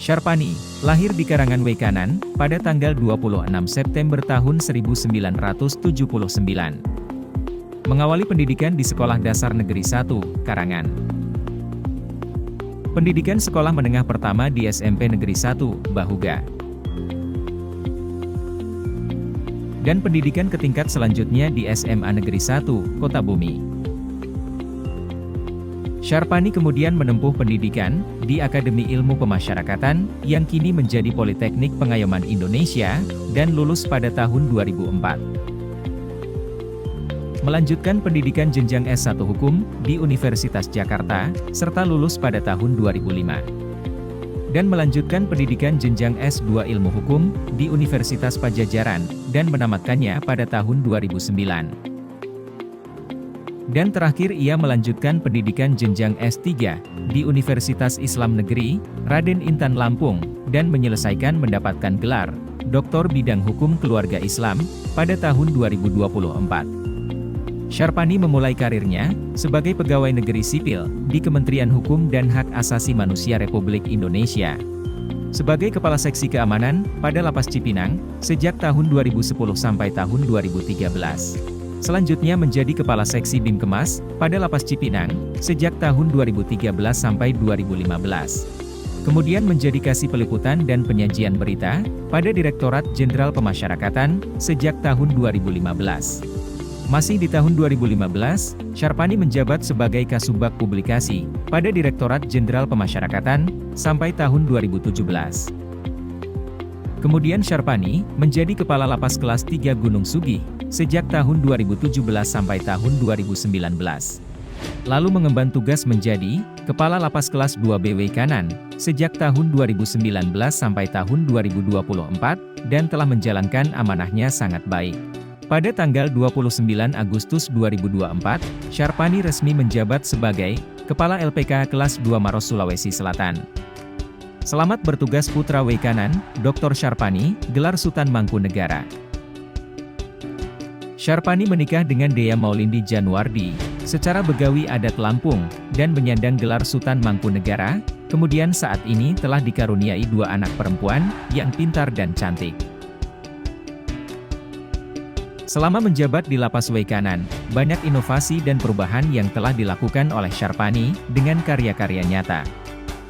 Syarpani, lahir di Karangan Wekanan, pada tanggal 26 September tahun 1979. Mengawali pendidikan di Sekolah Dasar Negeri 1, Karangan. Pendidikan sekolah menengah pertama di SMP Negeri 1, Bahuga. Dan pendidikan ke tingkat selanjutnya di SMA Negeri 1, Kota Bumi. Syarpani kemudian menempuh pendidikan di Akademi Ilmu Pemasyarakatan, yang kini menjadi Politeknik Pengayoman Indonesia, dan lulus pada tahun 2004. Melanjutkan pendidikan jenjang S1 Hukum di Universitas Jakarta, serta lulus pada tahun 2005. Dan melanjutkan pendidikan jenjang S2 Ilmu Hukum di Universitas Pajajaran, dan menamatkannya pada tahun 2009. Dan terakhir ia melanjutkan pendidikan jenjang S3 di Universitas Islam Negeri, Raden Intan Lampung, dan menyelesaikan mendapatkan gelar Doktor Bidang Hukum Keluarga Islam pada tahun 2024. Syarpani memulai karirnya sebagai pegawai negeri sipil di Kementerian Hukum dan Hak Asasi Manusia Republik Indonesia. Sebagai Kepala Seksi Keamanan pada Lapas Cipinang sejak tahun 2010 sampai tahun 2013. Selanjutnya menjadi Kepala Seksi Bimkemas pada Lapas Cipinang sejak tahun 2013 sampai 2015. Kemudian menjadi Kasih Peliputan dan Penyajian Berita pada Direktorat Jenderal Pemasyarakatan sejak tahun 2015. Masih di tahun 2015, Syarpani menjabat sebagai Kasubag Publikasi pada Direktorat Jenderal Pemasyarakatan sampai tahun 2017. Kemudian Syarpani menjadi Kepala Lapas Kelas 3 Gunung Sugih sejak tahun 2017 sampai tahun 2019. Lalu mengemban tugas menjadi Kepala Lapas Kelas 2 BW Kanan sejak tahun 2019 sampai tahun 2024 dan telah menjalankan amanahnya sangat baik. Pada tanggal 29 Agustus 2024, Syarpani resmi menjabat sebagai Kepala LPK Kelas 2 Maros Sulawesi Selatan. Selamat bertugas Putra Wekanan, Dr. Syarpani, gelar Sultan Mangkunegara. Syarpani menikah dengan Dea Maulindi Januardi, secara begawi adat Lampung, dan menyandang gelar Sultan Mangkunegara, kemudian saat ini telah dikaruniai 2 anak perempuan, yang pintar dan cantik. Selama menjabat di Lapas Wekanan, banyak inovasi dan perubahan yang telah dilakukan oleh Syarpani, dengan karya-karya nyata.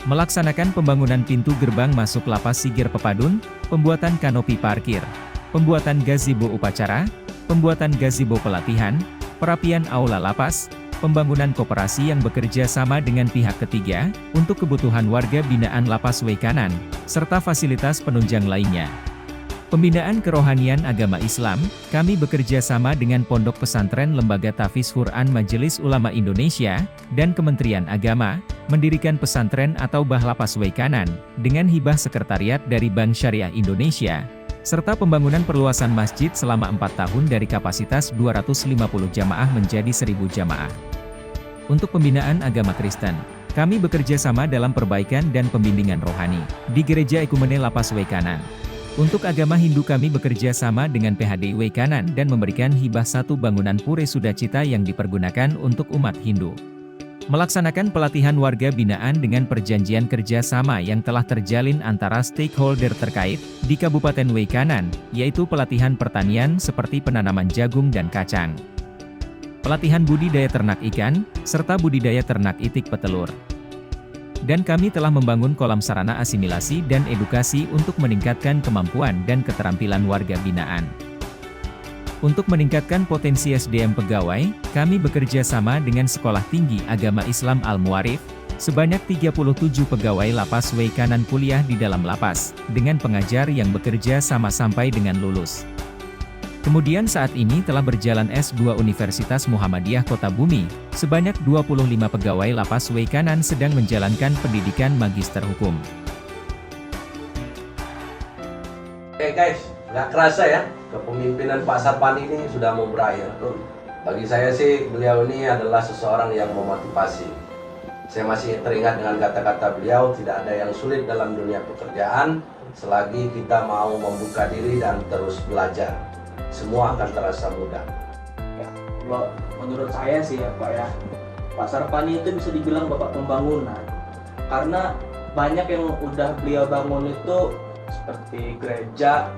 Melaksanakan pembangunan pintu gerbang masuk Lapas Sigir Pepadun, pembuatan kanopi parkir, pembuatan gazebo upacara, pembuatan gazebo pelatihan, perapian aula lapas, pembangunan koperasi yang bekerja sama dengan pihak ketiga, untuk kebutuhan warga binaan Lapas Wekanan, serta fasilitas penunjang lainnya. Pembinaan kerohanian agama Islam, kami bekerja sama dengan Pondok Pesantren Lembaga Tahfiz Quran Majelis Ulama Indonesia, dan Kementerian Agama, mendirikan pesantren atau Lapas Wekanan, dengan hibah sekretariat dari Bank Syariah Indonesia, serta pembangunan perluasan masjid selama 4 tahun dari kapasitas 250 jamaah menjadi 1000 jamaah. Untuk pembinaan agama Kristen, kami bekerja sama dalam perbaikan dan pembimbingan rohani, di Gereja Ekumene Lapas Wekanan. Untuk agama Hindu kami bekerja sama dengan PHD Wekanan dan memberikan hibah 1 bangunan Pure Sudacita yang dipergunakan untuk umat Hindu. Melaksanakan pelatihan warga binaan dengan perjanjian kerja sama yang telah terjalin antara stakeholder terkait di Kabupaten Wekanan, yaitu pelatihan pertanian seperti penanaman jagung dan kacang, pelatihan budidaya ternak ikan, serta budidaya ternak itik petelur. Dan kami telah membangun kolam sarana asimilasi dan edukasi untuk meningkatkan kemampuan dan keterampilan warga binaan. Untuk meningkatkan potensi SDM pegawai, kami bekerja sama dengan Sekolah Tinggi Agama Islam Al-Muarif, sebanyak 37 pegawai Lapas Wekanan kuliah di dalam lapas, dengan pengajar yang bekerja sama sampai dengan lulus. Kemudian saat ini telah berjalan S2 Universitas Muhammadiyah Kota Bumi, sebanyak 25 pegawai Lapas Wekanan sedang menjalankan pendidikan Magister Hukum. Oke guys, nggak kerasa ya, kepemimpinan Pak Syarpani ini sudah mau berakhir. Bagi saya sih, beliau ini adalah seseorang yang memotivasi. Saya masih teringat dengan kata-kata beliau, tidak ada yang sulit dalam dunia pekerjaan, selagi kita mau membuka diri dan terus belajar. Semua akan terasa mudah. Ya, kalau menurut saya sih ya Pak ya, Pak Syarpani itu bisa dibilang bapak pembangunan. Karena banyak yang udah beliau bangun itu seperti gereja,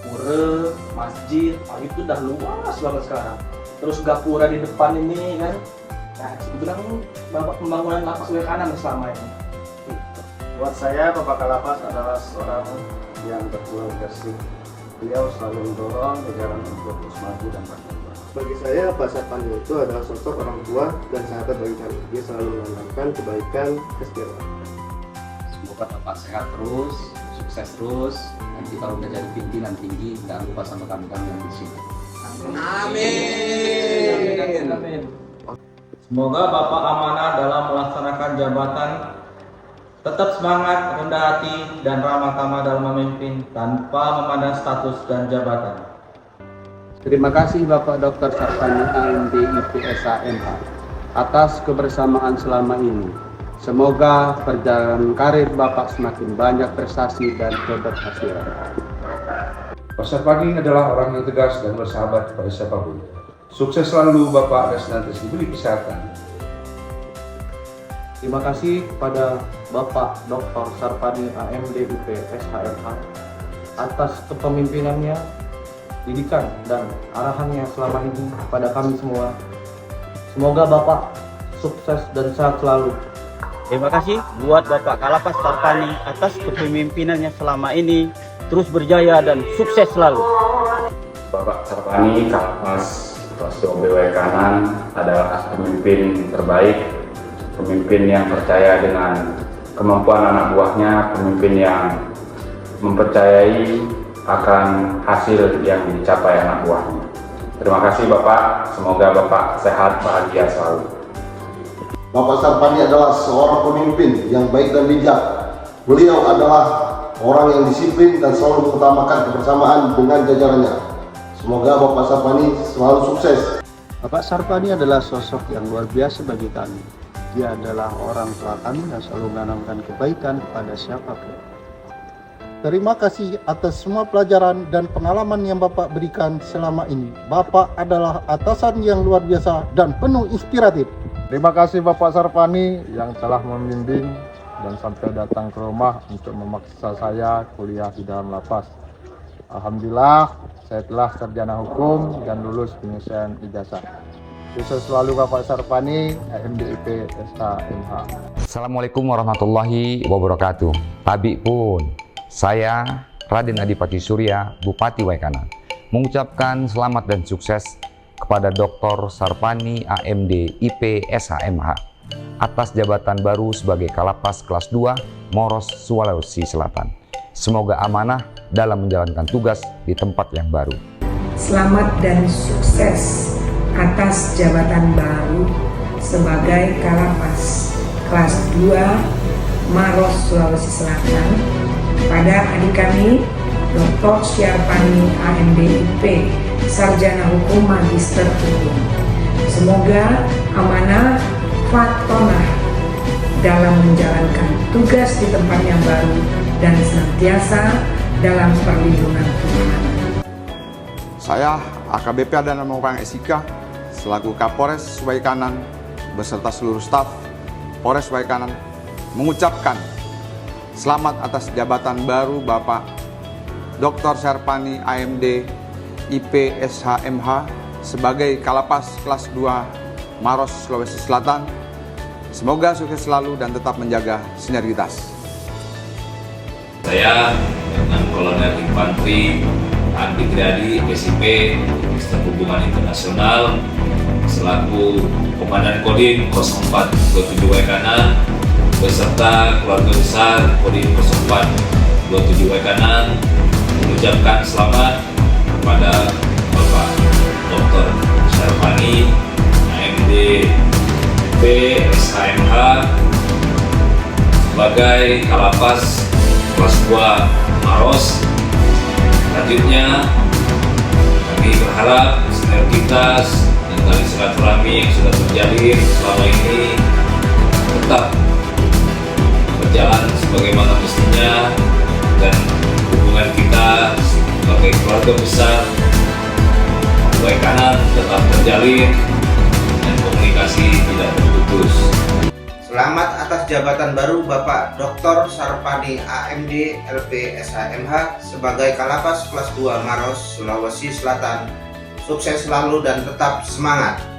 pura, masjid, itu udah luas banget sekarang. Terus gapura di depan ini kan, nah itu bilang bapak pembangunan lapas Wekanan selama ini. Buat saya, Bapak Kalapas adalah seorang yang berjuang bersih. Beliau selalu mendorong jajaran untuk terus maju dan berkembang. Bagi saya, Pak Sarpani itu adalah sosok orang tua dan sahabat bagi kami. Dia selalu menanamkan kebaikan, kesetiaan. Semoga Bapak sehat terus, sukses terus. Nanti kalau udah jadi pimpinan tinggi, jangan lupa sama kami-kami yang di sini. Amin. Semoga Bapak amanah dalam melaksanakan jabatan, tetap semangat, rendah hati, dan ramah tamah dalam memimpin tanpa memandang status dan jabatan. Terima kasih Bapak Dr. Sarpani AMD IPSHMH atas kebersamaan selama ini. Semoga perjalanan karir Bapak semakin banyak prestasi dan keberhasilan. Pak Sarpani adalah orang yang tegas dan bersahabat kepada siapapun. Sukses selalu Bapak dan senantiasa diberi kesehatan. Terima kasih kepada Bapak Dr. Sarpani AMD IPSHMH atas kepemimpinannya, didikan dan arahannya selama ini kepada kami semua. Semoga Bapak sukses dan sehat selalu. Terima kasih buat Bapak Kalapas Sarpani atas kepemimpinannya selama ini. Terus berjaya dan sukses selalu. Bapak Sarpani Kalapas kelas 2 Wekanan adalah pemimpin terbaik, pemimpin yang percaya dengan kemampuan anak buahnya, pemimpin yang mempercayai akan hasil yang dicapai anak buahnya. Terima kasih Bapak, semoga Bapak sehat, bahagia selalu. Bapak Sarpani adalah seorang pemimpin yang baik dan bijak. Beliau adalah orang yang disiplin dan selalu mengutamakan kebersamaan dengan jajarannya. Semoga Bapak Sarpani selalu sukses. Bapak Sarpani adalah sosok yang luar biasa bagi kami. Dia adalah orang tua kami yang selalu menanamkan kebaikan kepada siapapun. Terima kasih atas semua pelajaran dan pengalaman yang Bapak berikan selama ini. Bapak adalah atasan yang luar biasa dan penuh inspiratif. Terima kasih Bapak Sarpani yang telah membimbing dan sampai datang ke rumah untuk memaksa saya kuliah di dalam lapas. Alhamdulillah, saya telah sarjana hukum dan lulus penyelesaian ijazah. Sukses selalu Bapak Sarpani, AMD IPSHMH. Assalamualaikum warahmatullahi wabarakatuh. Tabi pun, saya Raden Adipati Surya, Bupati Wekanan, mengucapkan selamat dan sukses kepada Dr. Sarpani AMD IPSHMH atas jabatan baru sebagai Kalapas kelas 2 Moros, Sulawesi Selatan. Semoga amanah dalam menjalankan tugas di tempat yang baru. Selamat dan sukses atas jabatan baru sebagai Kalapas kelas 2 Maros, Sulawesi Selatan pada adik kami Dr. Sarpani AMD IP, Sarjana Hukum Magister Hukum. Semoga amanah fatonah dalam menjalankan tugas di tempat yang baru dan senantiasa dalam perlindungan Tuhan. Saya AKBP Adana Maupang SIK selaku Kapolres Wekanan beserta seluruh staf Polres Wekanan mengucapkan selamat atas jabatan baru Bapak Dr. Sarpani AMD IPSHMH sebagai Kalapas kelas 2 Maros, Sulawesi Selatan. Semoga sukses selalu dan tetap menjaga sinergitas. Saya dengan Kolonel Infanteri Andi Triadi, SIP, Minister Hubungan Internasional, selaku Komandan Kodim 0427 Wekanan, beserta keluarga besar Kodim 0427 Wekanan, mengucapkan selamat kepada Bapak Dr. Sarpani AMD IPSHMH sebagai Kalapas kelas 2 Maros. Selanjutnya kami berharap sinergitas dan tali silaturahmi yang sudah terjalin selama ini tetap berjalan sebagaimana mestinya dan hubungan kita sebagai keluarga besar Wekanan tetap terjalin dan komunikasi tidak terputus. Selama Selamat atas jabatan baru Bapak Dr. Sarpani AMD LP SHMH sebagai Kalapas kelas 2 Maros, Sulawesi Selatan. Sukses selalu dan tetap semangat.